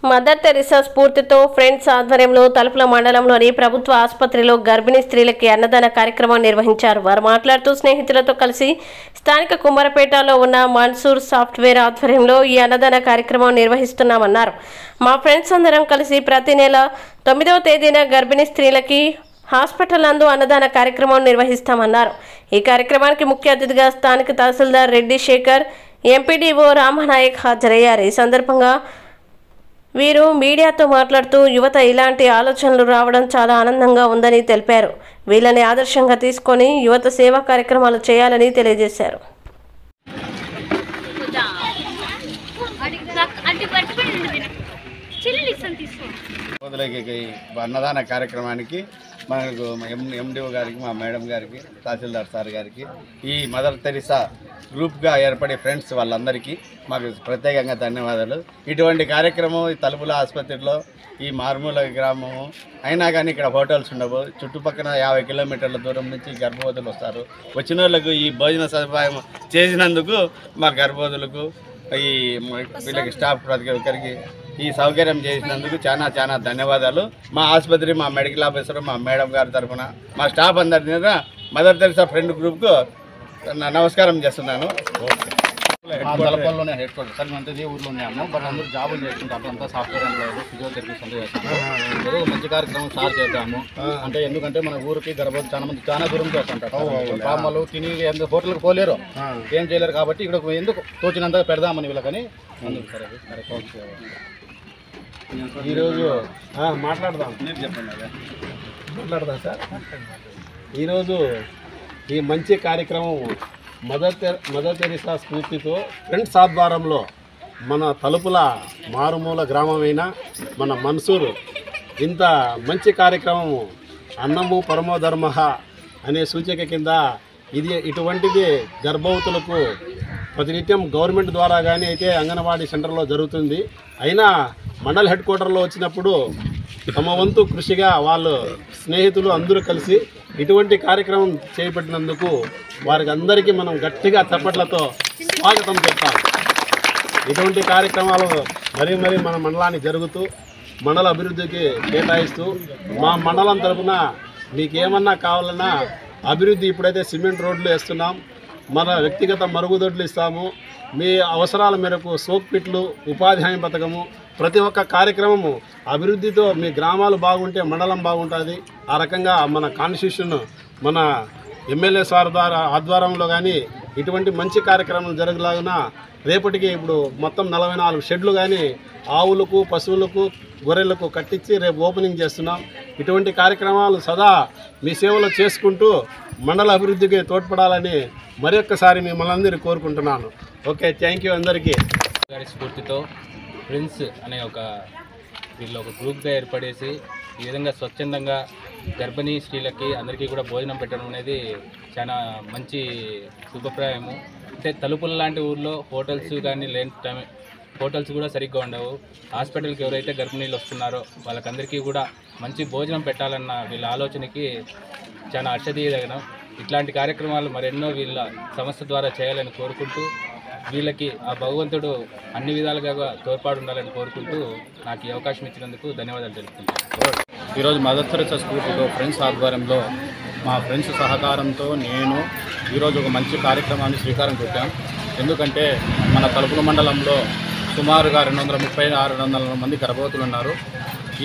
Mother Teresa స్ఫూర్తితో friends ఆధ్వర్యంలో తలుపుల మండలంలోని ప్రభుత్వ ఆసుపత్రిలో గర్భిణీ స్త్రీలకి అన్నదాన కార్యక్రమం నిర్వహించారు. వారు మాట్లాడుతూ స్నేహితులతో కలిసి స్థానిక కుమ్మరపేటలో ఉన్న మన్సూర్ సాఫ్ట్వేర్ ఆధ్వర్యంలో ఈ అన్నదాన కార్యక్రమం నిర్వహిస్తున్నామన్నారు. మా ఫ్రెండ్స్ అందరం కలిసి ప్రతి నెల 9వ తేదీన గర్భిణీ స్త్రీలకి హాస్పిటల్ నందు అన్నదాన కార్యక్రమం నిర్వహిస్తామన్నారు. ఈ కార్యక్రమానికి ముఖ్య అతిథిగా స్థానిక తహసీల్దార్ రెడ్డి శేఖర్, ఎంపీడీఓ రామనాయక్ హాజరయ్యారు. ఈ సందర్భంగా వీరు మీడియాతో మాట్లాడుతూ యువత ఇలాంటి ఆలోచనలు రావడం చాలా ఆనందంగా ఉందని తెలిపారు. వీళ్ళని ఆదర్శంగా తీసుకొని యువత సేవా కార్యక్రమాలు చేయాలని తెలియజేశారు. అన్నదాన కార్యక్రమానికి మనకు ఎండిఓ గారికి, మా మేడం గారికి, తహసీల్దార్ సార్ గారికి, ఈ మదర్ తెరిసా గ్రూప్గా ఏర్పడే ఫ్రెండ్స్ వాళ్ళందరికీ మాకు ప్రత్యేకంగా ధన్యవాదాలు. ఇటువంటి కార్యక్రమం ఈ తలుపుల ఆసుపత్రిలో ఈ మారుమూల గ్రామము అయినా కానీ ఇక్కడ హోటల్స్ ఉండవు. చుట్టుపక్కల 50 కిలోమీటర్ల దూరం నుంచి గర్భవతులు వస్తారు. వచ్చిన వాళ్ళకు ఈ భోజన సదుపాయం చేసినందుకు మా గర్భవతులకు ఈ వీళ్ళకి స్టాఫ్ ప్రతి ఒక్కరికి ఈ సౌకర్యం చేసినందుకు చాలా చాలా ధన్యవాదాలు. మా ఆసుపత్రి, మా మెడికల్ ఆఫీసర్, మా మేడం గారి తరఫున, మా స్టాఫ్ అందరి మీద మదర్ తెరిసా ఫ్రెండ్ గ్రూప్కు నమస్కారం చేస్తున్నాను. తలపల్లోనే హెడ్ క్వార్టర్ సార్, మేము ఊర్లో ఉన్నాము. బట్ అందరూ జాబులు చేసుకుంటాము. అంతా సాఫ్ట్వేర్ ఎంప్లాయీస్, ఫిజియోథెరపిస్ట్ అంతా చేస్తాము. ఏదో మంచి కార్యక్రమం స్టార్ట్ చేద్దాము అంటే, ఎందుకంటే మన ఊరికి గర్భవతి చాలా మంది చాలా దూరం చేస్తుంటారు. పామలు తిని హోటల్కి పోలేరు, ఏం చేయలేరు. కాబట్టి ఇక్కడ ఎందుకు తోచినంతగా పెడదామని వీళ్ళకని అందుకు సరే ఈరోజు మాట్లాడదాం. మీరు చెప్పండి. మాట్లాడదాం సార్. ఈరోజు ఈ మంచి కార్యక్రమం మదర్ తెరిసా స్ఫూర్తితో ఫ్రెండ్స్ ఆధ్వర్యంలో మన తలుపుల మారుమూల గ్రామమైన మన మన్సూరు ఇంత మంచి కార్యక్రమము అన్నము పరమో ధర్మ అనే సూచిక కింద ఇటువంటిది గర్భవతులకు ప్రతినిత్యం గవర్నమెంట్ ద్వారా కానీ అయితే అంగన్వాడీ సెంటర్లో జరుగుతుంది. అయినా మండల్ హెడ్ క్వార్టర్లో వచ్చినప్పుడు తమ వంతు కృషిగా వాళ్ళు స్నేహితులు అందరూ కలిసి ఇటువంటి కార్యక్రమం చేపట్టినందుకు వారికి అందరికీ మనం గట్టిగా చప్పట్లతో స్వాగతం చెప్పాలి. ఇటువంటి కార్యక్రమాలు మరీ మన మండలాన్ని జరుగుతూ మండల అభివృద్ధికి కేటాయిస్తూ మా మండలం తరఫున మీకేమన్నా కావాలన్నా అభివృద్ధి, ఇప్పుడైతే సిమెంట్ రోడ్లు వేస్తున్నాం, మన వ్యక్తిగత మరుగుదొడ్లు ఇస్తాము, మీ అవసరాల మేరకు సోప్ పిట్లు, ఉపాధి హామీ పథకము, ప్రతి ఒక్క కార్యక్రమము అభివృద్ధితో మీ గ్రామాలు బాగుంటే మండలం బాగుంటుంది. ఆ రకంగా మన కాన్స్టిట్యూషన్ మన ఎమ్మెల్యే సార్ ద్వారా ఆధ్వర్యంలో కానీ ఇటువంటి మంచి కార్యక్రమాలు జరగలాగున రేపటికి ఇప్పుడు మొత్తం 44 షెడ్లు కానీ ఆవులకు, పశువులకు, గొర్రెలకు కట్టించి రేపు ఓపెనింగ్ చేస్తున్నాం. ఇటువంటి కార్యక్రమాలు సదా మీ సేవలో చేసుకుంటూ మండల అభివృద్ధికి తోడ్పడాలని మరొక్కసారి మిమ్మల్ని అందరూ కోరుకుంటున్నాను. ఓకే, థ్యాంక్ యూ అందరికీ. గారి స్ఫూర్తితో ఫ్రెండ్స్ అనే వీళ్ళు ఒక గ్రూప్గా ఏర్పడేసి ఈ విధంగా స్వచ్ఛందంగా గర్భిణీ స్త్రీలకి అందరికీ కూడా భోజనం పెట్టడం అనేది చాలా మంచి శుభప్రాయము. అంటే తలుపుల లాంటి ఊర్లో హోటల్స్ కానీ హోటల్స్ కూడా సరిగ్గా ఉండవు. హాస్పిటల్కి ఎవరైతే గర్భిణీలు వస్తున్నారో వాళ్ళకందరికీ కూడా మంచి భోజనం పెట్టాలన్న వీళ్ళ ఆలోచనకి చాలా హర్షదీయదగిన. ఇట్లాంటి కార్యక్రమాలు మరెన్నో వీళ్ళ సంస్థ ద్వారా చేయాలని కోరుకుంటూ, వీళ్ళకి ఆ భగవంతుడు అన్ని విధాలుగా తోడ్పాటు ఉండాలని కోరుకుంటూ నాకు ఈ అవకాశం ఇచ్చినందుకు ధన్యవాదాలు తెలుపుతున్నాను. ఈరోజు మదర్ తెరిసా స్ఫూర్తితో ఫ్రెండ్స్ ఆధ్వర్యంలో మా ఫ్రెండ్స్ సహకారంతో నేను ఈరోజు ఒక మంచి కార్యక్రమాన్ని శ్రీకారం చుట్టాం. ఎందుకంటే మన తలుపుల మండలంలో సుమారుగా 230-600 మంది గర్భవతులు ఉన్నారు.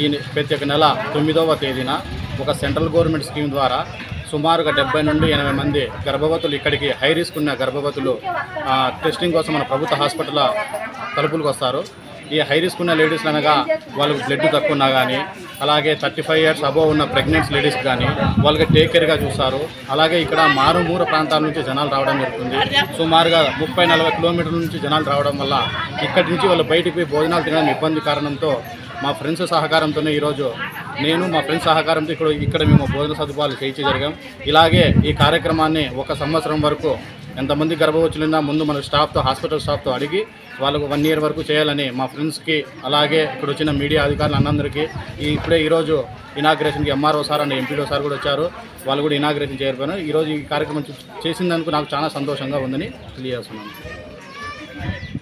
ఈ ప్రతి నెల 9వ తేదీన ఒక సెంట్రల్ గవర్నమెంట్ స్కీమ్ ద్వారా సుమారుగా 70 నుండి 80 మంది గర్భవతులు ఇక్కడికి హై రిస్క్ ఉన్న గర్భవతులు టెస్టింగ్ కోసం మన ప్రభుత్వ హాస్పిటల్ తలుపులకు వస్తారు. ఈ హై రిస్క్ ఉన్న లేడీస్ అనగా వాళ్ళకి బ్లడ్ తక్కువ ఉన్నా కానీ, అలాగే 35 ఇయర్స్ అబోవ్ ఉన్న ప్రెగ్నెంట్స్ లేడీస్ కానీ వాళ్ళకి టేక్ కేర్గా చూస్తారు. అలాగే ఇక్కడ మారుమూల ప్రాంతాల నుంచి జనాలు రావడం జరుగుతుంది. సుమారుగా 30-40 కిలోమీటర్ల నుంచి జనాలు రావడం వల్ల ఇక్కడి నుంచి వాళ్ళు బయటికి పోయి భోజనాలు తినడం ఇబ్బంది కారణంతో మా ఫ్రెండ్స్ సహకారంతోనే ఈరోజు నేను మా ఫ్రెండ్స్ సహకారంతో ఇక్కడ మేము భోజన సదుపాయాలు చేయించి జరిగాం. ఇలాగే ఈ కార్యక్రమాన్ని 1 సంవత్సరం వరకు ఎంతమంది గర్భవతులున్నా ముందు మన స్టాఫ్తో, హాస్పిటల్ స్టాఫ్తో అడిగి వాళ్ళకు 1 ఇయర్ వరకు చేయాలని మా ఫ్రెండ్స్కి, అలాగే ఇక్కడ వచ్చిన మీడియా అధికారులు అందరికీ ఈరోజు ఇనాగ్రేషన్కి MRO sir and MPDO sir కూడా వచ్చారు. వాళ్ళు కూడా ఇనాగ్రేషన్ చేయకపోయినా ఈరోజు ఈ కార్యక్రమం చేసినందుకు నాకు చాలా సంతోషంగా ఉందని తెలియజేస్తున్నాను.